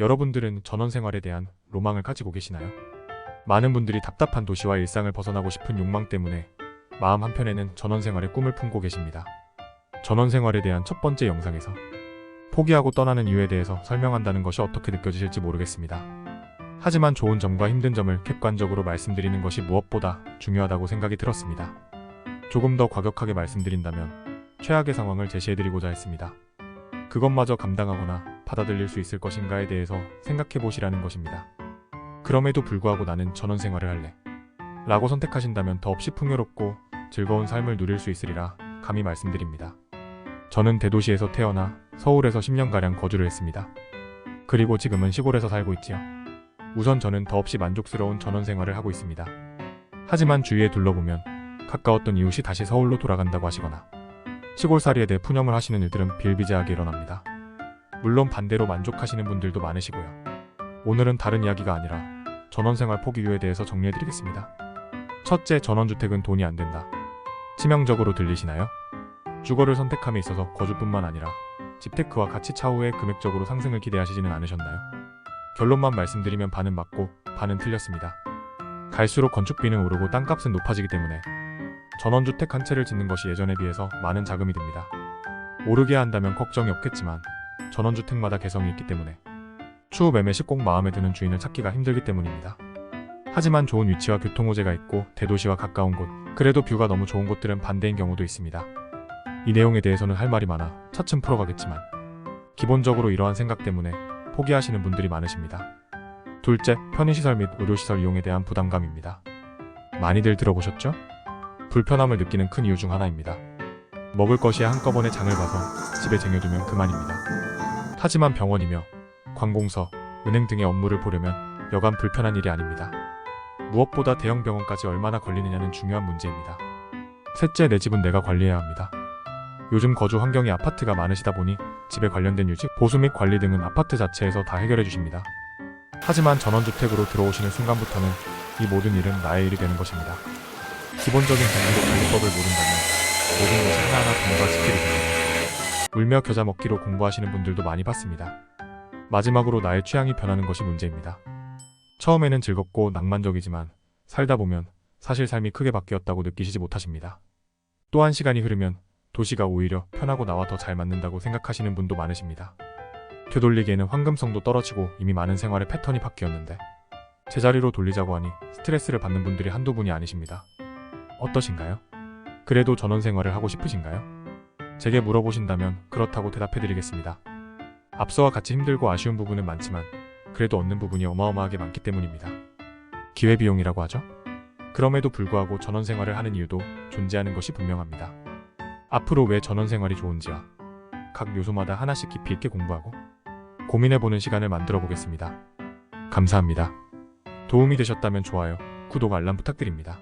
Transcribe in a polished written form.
여러분들은 전원생활에 대한 로망을 가지고 계시나요? 많은 분들이 답답한 도시와 일상을 벗어나고 싶은 욕망 때문에 마음 한편에는 전원생활의 꿈을 품고 계십니다. 전원생활에 대한 첫 번째 영상에서 포기하고 떠나는 이유에 대해서 설명한다는 것이 어떻게 느껴지실지 모르겠습니다. 하지만 좋은 점과 힘든 점을 객관적으로 말씀드리는 것이 무엇보다 중요하다고 생각이 들었습니다. 조금 더 과격하게 말씀드린다면 최악의 상황을 제시해드리고자 했습니다. 그것마저 감당하거나 받아들일 수 있을 것인가에 대해서 생각해 보시라는 것입니다. 그럼에도 불구하고 나는 전원생활을 할래 라고 선택하신다면 더없이 풍요롭고 즐거운 삶을 누릴 수 있으리라 감히 말씀드립니다. 저는 대도시에서 태어나 서울에서 10년가량 거주를 했습니다. 그리고 지금은 시골에서 살고 있지요. 우선 저는 더없이 만족스러운 전원생활을 하고 있습니다. 하지만 주위에 둘러보면 가까웠던 이웃이 다시 서울로 돌아간다고 하시거나 시골살이에 대해 푸념을 하시는 일들은 비일비재하게 일어납니다. 물론 반대로 만족하시는 분들도 많으시고요. 오늘은 다른 이야기가 아니라 전원생활 포기 이유에 대해서 정리해드리겠습니다. 첫째, 전원주택은 돈이 안 된다. 치명적으로 들리시나요? 주거를 선택함에 있어서 거주뿐만 아니라 집테크와 가치 차후에 금액적으로 상승을 기대하시지는 않으셨나요? 결론만 말씀드리면 반은 맞고 반은 틀렸습니다. 갈수록 건축비는 오르고 땅값은 높아지기 때문에 전원주택 한 채를 짓는 것이 예전에 비해서 많은 자금이 듭니다. 오르게 한다면 걱정이 없겠지만 전원주택마다 개성이 있기 때문에 추후 매매 시 꼭 마음에 드는 주인을 찾기가 힘들기 때문입니다. 하지만 좋은 위치와 교통호재가 있고 대도시와 가까운 곳, 그래도 뷰가 너무 좋은 곳들은 반대인 경우도 있습니다. 이 내용에 대해서는 할 말이 많아 차츰 풀어가겠지만 기본적으로 이러한 생각 때문에 포기하시는 분들이 많으십니다. 둘째, 편의시설 및 의료시설 이용에 대한 부담감입니다. 많이들 들어보셨죠? 불편함을 느끼는 큰 이유 중 하나입니다. 먹을 것이 한꺼번에 장을 봐서 집에 쟁여두면 그만입니다. 하지만 병원이며 관공서, 은행 등의 업무를 보려면 여간 불편한 일이 아닙니다. 무엇보다 대형 병원까지 얼마나 걸리느냐는 중요한 문제입니다. 셋째, 내 집은 내가 관리해야 합니다. 요즘 거주 환경이 아파트가 많으시다 보니 집에 관련된 유지, 보수 및 관리 등은 아파트 자체에서 다 해결해 주십니다. 하지만 전원주택으로 들어오시는 순간부터는 이 모든 일은 나의 일이 되는 것입니다. 기본적인 경기도 관리법을 모른다면 모든 것을 하나하나 공부하시기를 바랍니다. 울며 겨자 먹기로 공부하시는 분들도 많이 봤습니다. 마지막으로 나의 취향이 변하는 것이 문제입니다. 처음에는 즐겁고 낭만적이지만 살다 보면 사실 삶이 크게 바뀌었다고 느끼시지 못하십니다. 또한 시간이 흐르면 도시가 오히려 편하고 나와 더 잘 맞는다고 생각하시는 분도 많으십니다. 되돌리기에는 황금성도 떨어지고 이미 많은 생활의 패턴이 바뀌었는데 제자리로 돌리자고 하니 스트레스를 받는 분들이 한두 분이 아니십니다. 어떠신가요? 그래도 전원생활을 하고 싶으신가요? 제게 물어보신다면 그렇다고 대답해드리겠습니다. 앞서와 같이 힘들고 아쉬운 부분은 많지만 그래도 얻는 부분이 어마어마하게 많기 때문입니다. 기회비용이라고 하죠? 그럼에도 불구하고 전원생활을 하는 이유도 존재하는 것이 분명합니다. 앞으로 왜 전원생활이 좋은지와 각 요소마다 하나씩 깊이 있게 공부하고 고민해보는 시간을 만들어 보겠습니다. 감사합니다. 도움이 되셨다면 좋아요, 구독, 알람 부탁드립니다.